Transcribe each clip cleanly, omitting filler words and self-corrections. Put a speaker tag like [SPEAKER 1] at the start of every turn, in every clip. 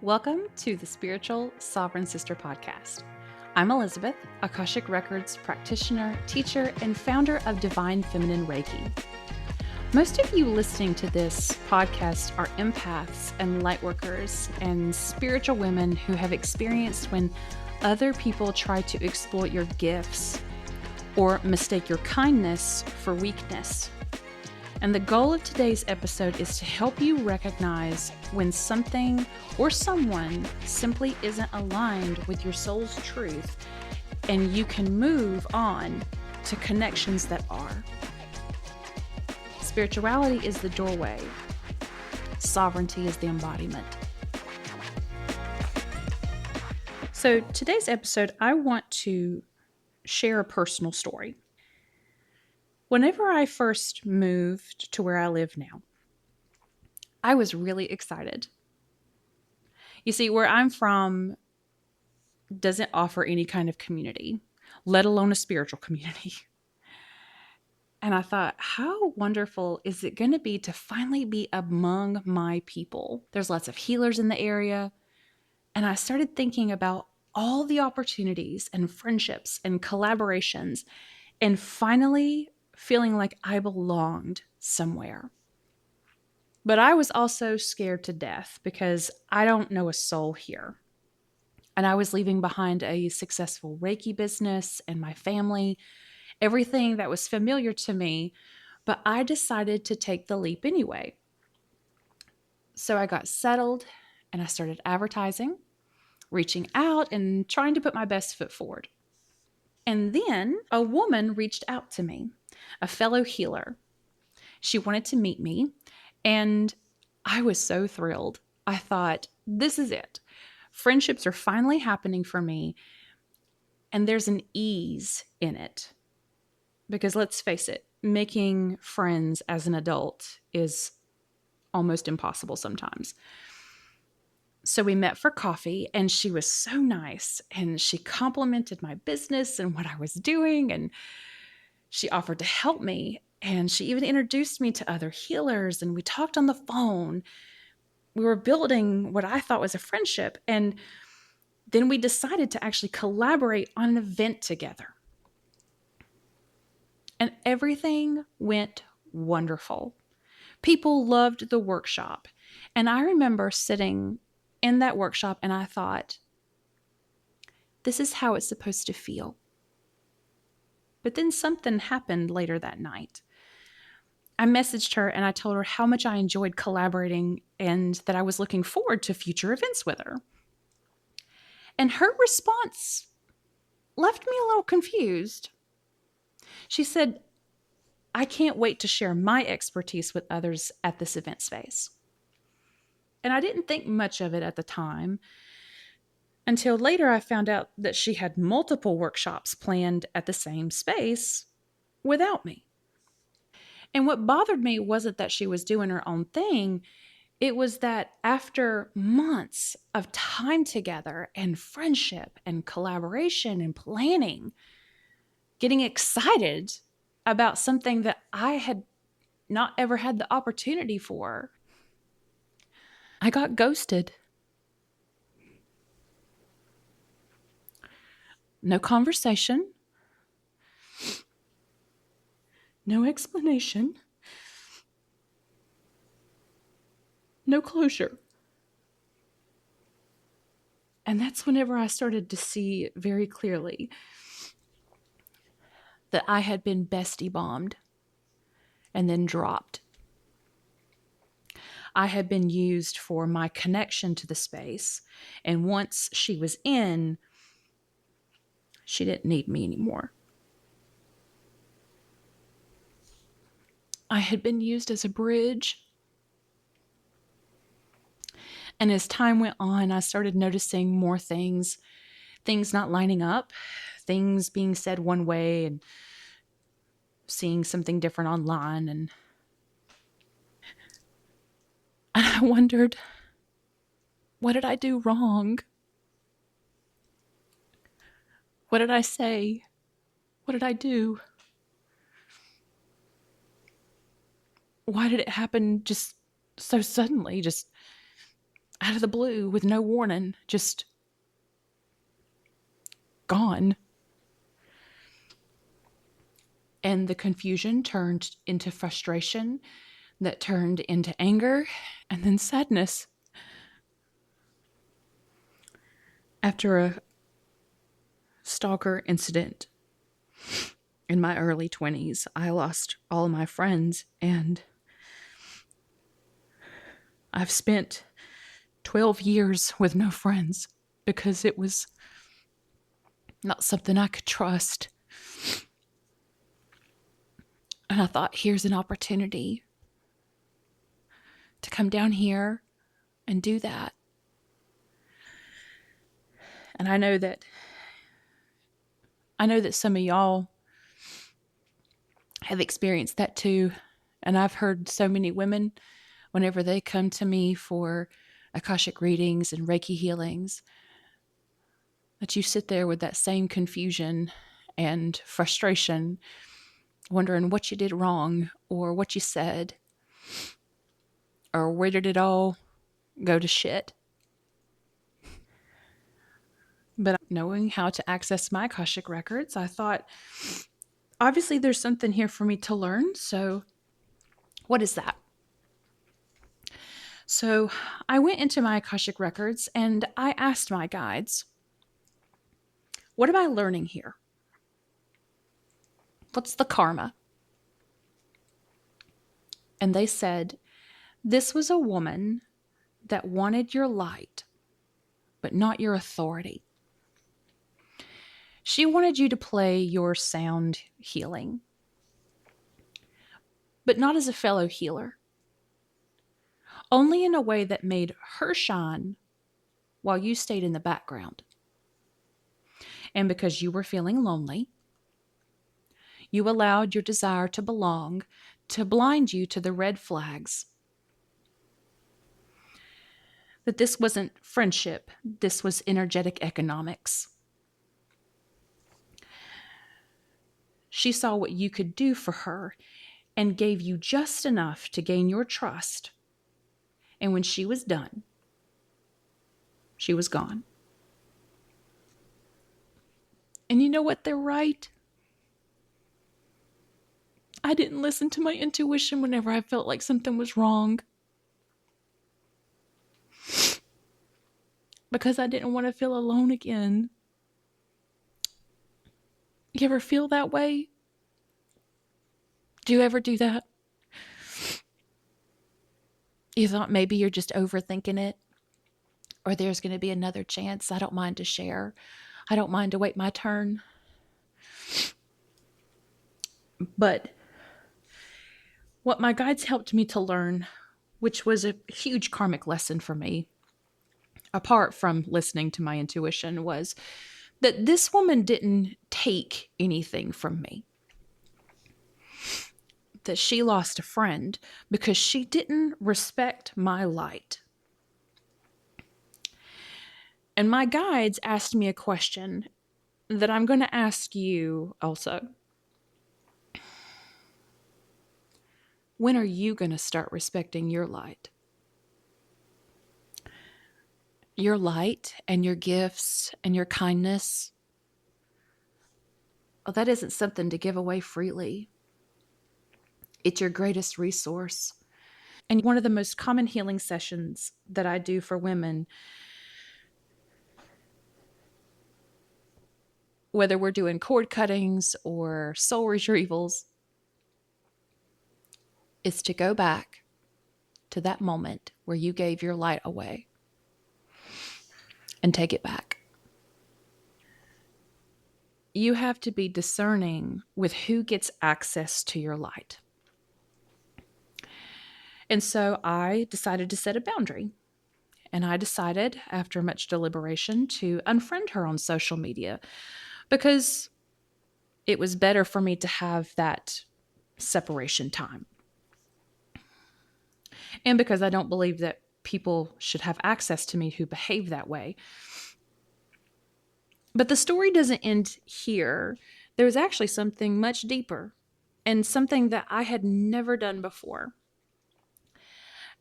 [SPEAKER 1] Welcome to the Spiritual Sovereign Sister podcast. I'm Elizabeth, Akashic Records practitioner, teacher, and founder of Divine Feminine Reiki. Most of you listening to this podcast are empaths and lightworkers and spiritual women who have experienced when other people try to exploit your gifts or mistake your kindness for weakness. And the goal of today's episode is to help you recognize when something or someone simply isn't aligned with your soul's truth, and you can move on to connections that are. Spirituality is the doorway. Sovereignty is the embodiment. So today's episode, I want to share a personal story. Whenever I first moved to where I live now, I was really excited. You see, where I'm from doesn't offer any kind of community, let alone a spiritual community. And I thought, how wonderful is it going to be to finally be among my people? There's lots of healers in the area. And I started thinking about all the opportunities and friendships and collaborations, and finally feeling like I belonged somewhere. But I was also scared to death because I don't know a soul here. And I was leaving behind a successful Reiki business and my family, everything that was familiar to me, but I decided to take the leap anyway. So I got settled and I started advertising, reaching out and trying to put my best foot forward. And then a woman reached out to me, a fellow healer. She wanted to meet me, and I was so thrilled. I thought, this is it. Friendships are finally happening for me, and there's an ease in it. Because let's face it, making friends as an adult is almost impossible sometimes. So we met for coffee, and she was so nice, and she complimented my business and what I was doing, and she offered to help me, and she even introduced me to other healers, and we talked on the phone. We were building what I thought was a friendship, and then we decided to actually collaborate on an event together. And everything went wonderful. People loved the workshop, and I remember sitting in that workshop and I thought, this is how it's supposed to feel. But then something happened later that night. I messaged her and I told her how much I enjoyed collaborating and that I was looking forward to future events with her. And her response left me a little confused. She said, I can't wait to share my expertise with others at this event space. And I didn't think much of it at the time until later I found out that she had multiple workshops planned at the same space without me. And what bothered me wasn't that she was doing her own thing. It was that after months of time together and friendship and collaboration and planning, getting excited about something that I had not ever had the opportunity for, I got ghosted. No conversation. No explanation. No closure. And that's whenever I started to see very clearly that I had been bestie-bombed and then dropped. I had been used for my connection to the space, and once she was in, she didn't need me anymore. I had been used as a bridge. And as time went on, I started noticing more things not lining up, things being said one way and seeing something different online. And I wondered, what did I do wrong? What did I say? What did I do? Why did it happen just so suddenly, just out of the blue with no warning, just gone. And the confusion turned into frustration, that turned into anger, and then sadness. After a stalker incident in my early 20s, I lost all of my friends, and I've spent 12 years with no friends because it was not something I could trust. And I thought, here's an opportunity to come down here and do that. And I know that some of y'all have experienced that too. And I've heard so many women, whenever they come to me for Akashic readings and Reiki healings, that you sit there with that same confusion and frustration, wondering what you did wrong or what you said, or where did it all go to shit. But knowing how to access my Akashic records, I thought, obviously there's something here for me to learn. So what is that? So I went into my Akashic records and I asked my guides, what am I learning here? What's the karma? And they said, this was a woman that wanted your light, but not your authority. She wanted you to play your sound healing, but not as a fellow healer. Only in a way that made her shine while you stayed in the background. And because you were feeling lonely, you allowed your desire to belong to blind you to the red flags. That this wasn't friendship, this was energetic economics. She saw what you could do for her and gave you just enough to gain your trust. And when she was done, she was gone. And you know what? They're right. I didn't listen to my intuition whenever I felt like something was wrong, because I didn't want to feel alone again. You ever feel that way? Do you ever do that? You thought maybe you're just overthinking it, or there's going to be another chance. I don't mind to share. I don't mind to wait my turn. But what my guides helped me to learn, which was a huge karmic lesson for me, apart from listening to my intuition, was that this woman didn't take anything from me. That she lost a friend because she didn't respect my light. And my guides asked me a question that I'm going to ask you also. When are you going to start respecting your light? Your light and your gifts and your kindness. Well, that isn't something to give away freely. It's your greatest resource. And one of the most common healing sessions that I do for women, whether we're doing cord cuttings or soul retrievals, is to go back to that moment where you gave your light away and take it back. You have to be discerning with who gets access to your light. And so I decided to set a boundary. And I decided, after much deliberation, to unfriend her on social media, because it was better for me to have that separation time. And because I don't believe that people should have access to me who behave that way. But the story doesn't end here. There's actually something much deeper, and something that I had never done before.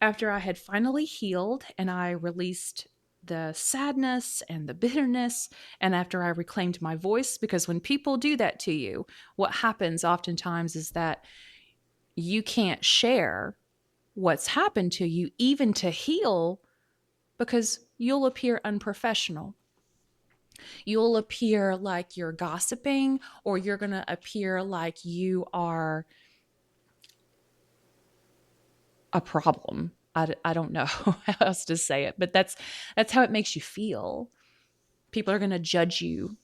[SPEAKER 1] After I had finally healed and I released the sadness and the bitterness, and after I reclaimed my voice, because when people do that to you, what happens oftentimes is that you can't share what's happened to you, even to heal, because you'll appear unprofessional. You'll appear like you're gossiping, or you're going to appear like you are a problem. I don't know how else to say it, but that's how it makes you feel. People are going to judge you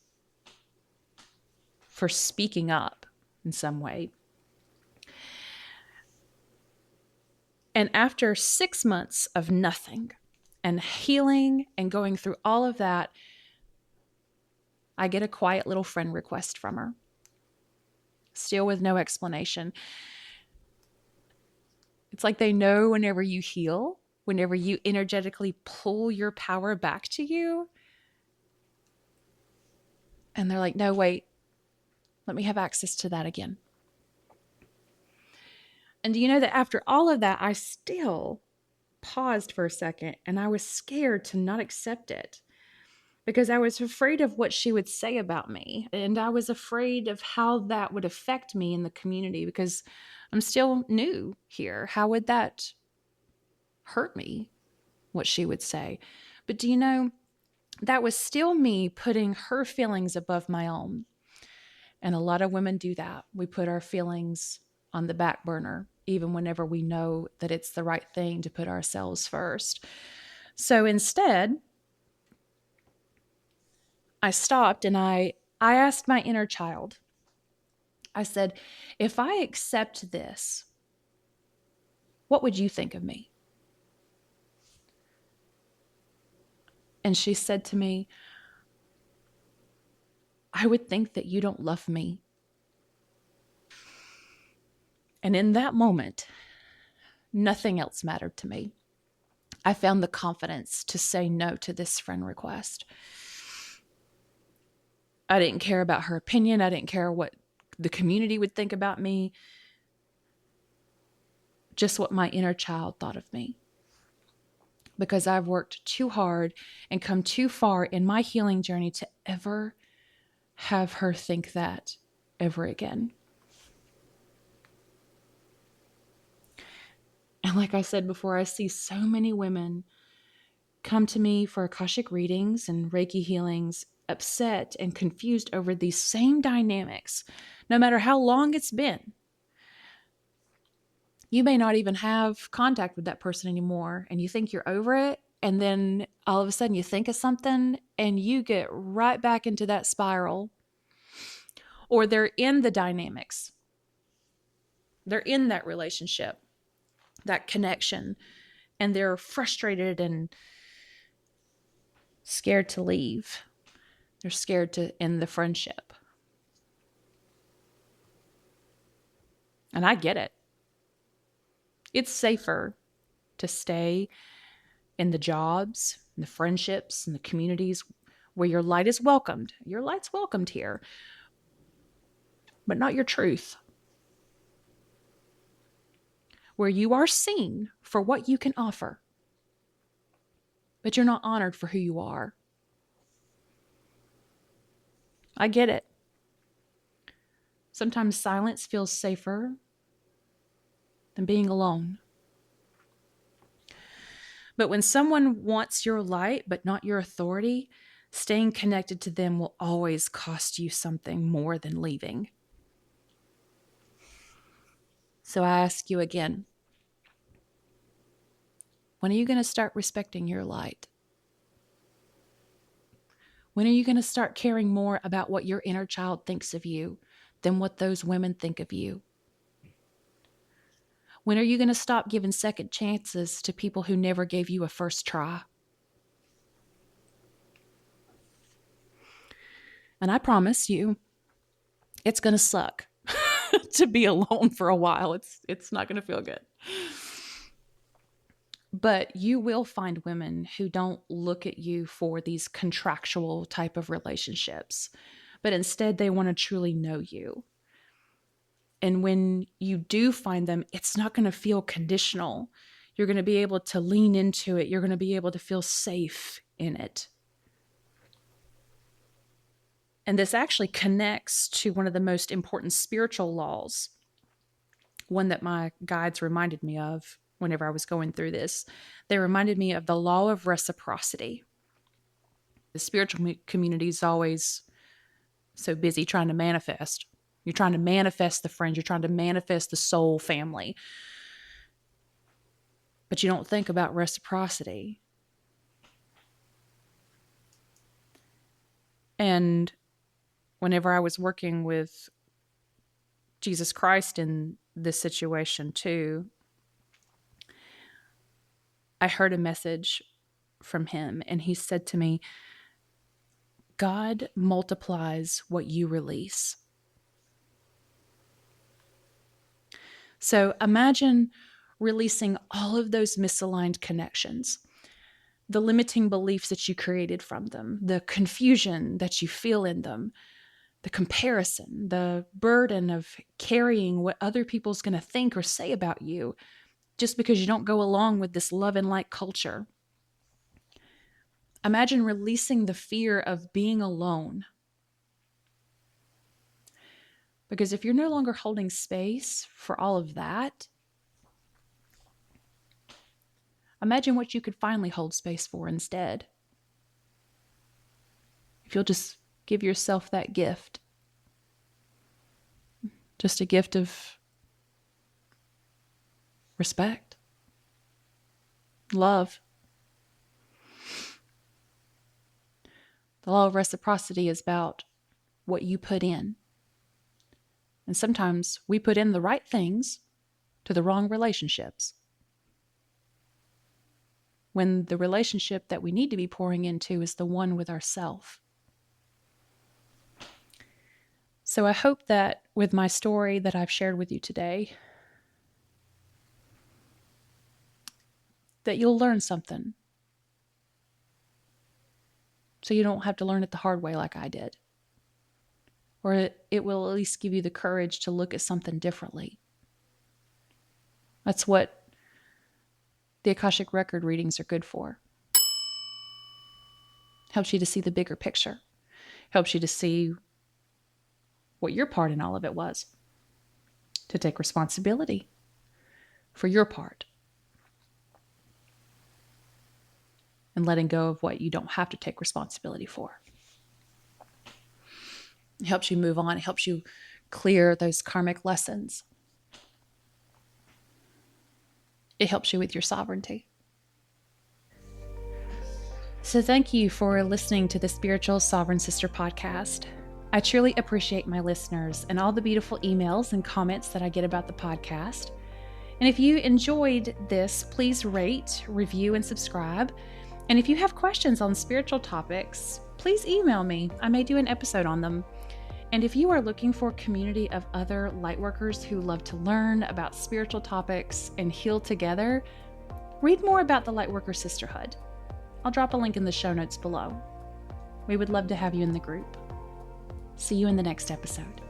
[SPEAKER 1] for speaking up in some way. And after 6 months of nothing and healing and going through all of that, I get a quiet little friend request from her, still with no explanation. It's like they know whenever you heal, whenever you energetically pull your power back to you, and they're like, no, wait, let me have access to that again. And do you know that after all of that, I still paused for a second and I was scared to not accept it because I was afraid of what she would say about me. And I was afraid of how that would affect me in the community because I'm still new here. How would that hurt me, what she would say? But do you know, that was still me putting her feelings above my own. And a lot of women do that. We put our feelings on the back burner, even whenever we know that it's the right thing to put ourselves first. So instead, I stopped and I asked my inner child, I said, if I accept this, what would you think of me? And she said to me, I would think that you don't love me. And in that moment, nothing else mattered to me. I found the confidence to say no to this friend request. I didn't care about her opinion. I didn't care what the community would think about me. Just what my inner child thought of me. Because I've worked too hard and come too far in my healing journey to ever have her think that ever again. And like I said before, I see so many women come to me for Akashic readings and Reiki healings, upset and confused over these same dynamics, no matter how long it's been. You may not even have contact with that person anymore, and you think you're over it, and then all of a sudden you think of something, and you get right back into that spiral. Or they're in the dynamics. They're in that relationship, that connection, and they're frustrated and scared to leave. They're scared to end the friendship. And I get it. It's safer to stay in the jobs, in the friendships, in the communities where your light is welcomed. Your light's welcomed here, but not your truth. Where you are seen for what you can offer, but you're not honored for who you are. I get it. Sometimes silence feels safer than being alone. But when someone wants your light but not your authority, staying connected to them will always cost you something more than leaving. So I ask you again, when are you going to start respecting your light? When are you going to start caring more about what your inner child thinks of you than what those women think of you? When are you going to stop giving second chances to people who never gave you a first try? And I promise you, it's going to suck to be alone for a while. It's not going to feel good. But you will find women who don't look at you for these contractual type of relationships, but instead they want to truly know you. And when you do find them, it's not going to feel conditional. You're going to be able to lean into it. You're going to be able to feel safe in it. And this actually connects to one of the most important spiritual laws, one that my guides reminded me of whenever I was going through this. They reminded me of the law of reciprocity. The spiritual community is always so busy trying to manifest. You're trying to manifest the friends. You're trying to manifest the soul family. But you don't think about reciprocity. And whenever I was working with Jesus Christ in this situation too, I heard a message from him, and he said to me, God multiplies what you release. So imagine releasing all of those misaligned connections, the limiting beliefs that you created from them, the confusion that you feel in them, the comparison, the burden of carrying what other people's going to think or say about you just because you don't go along with this love and light culture. Imagine releasing the fear of being alone. Because if you're no longer holding space for all of that, imagine what you could finally hold space for instead. If you'll just give yourself that gift. Just a gift of respect, love. The law of reciprocity is about what you put in. And sometimes we put in the right things to the wrong relationships, when the relationship that we need to be pouring into is the one with ourself. So I hope that with my story that I've shared with you today, that you'll learn something. So you don't have to learn it the hard way like I did. Or it will at least give you the courage to look at something differently. That's what the Akashic Record readings are good for. Helps you to see the bigger picture. Helps you to see what your part in all of it was. To take responsibility for your part. And letting go of what you don't have to take responsibility for. It helps you move on. It helps you clear those karmic lessons. It helps you with your sovereignty. So thank you for listening to the Spiritual Sovereign Sister podcast. I truly appreciate my listeners and all the beautiful emails and comments that I get about the podcast. And if you enjoyed this, please rate, review, and subscribe. And if you have questions on spiritual topics, please email me. I may do an episode on them. And if you are looking for a community of other lightworkers who love to learn about spiritual topics and heal together, read more about the Lightworker Sisterhood. I'll drop a link in the show notes below. We would love to have you in the group. See you in the next episode.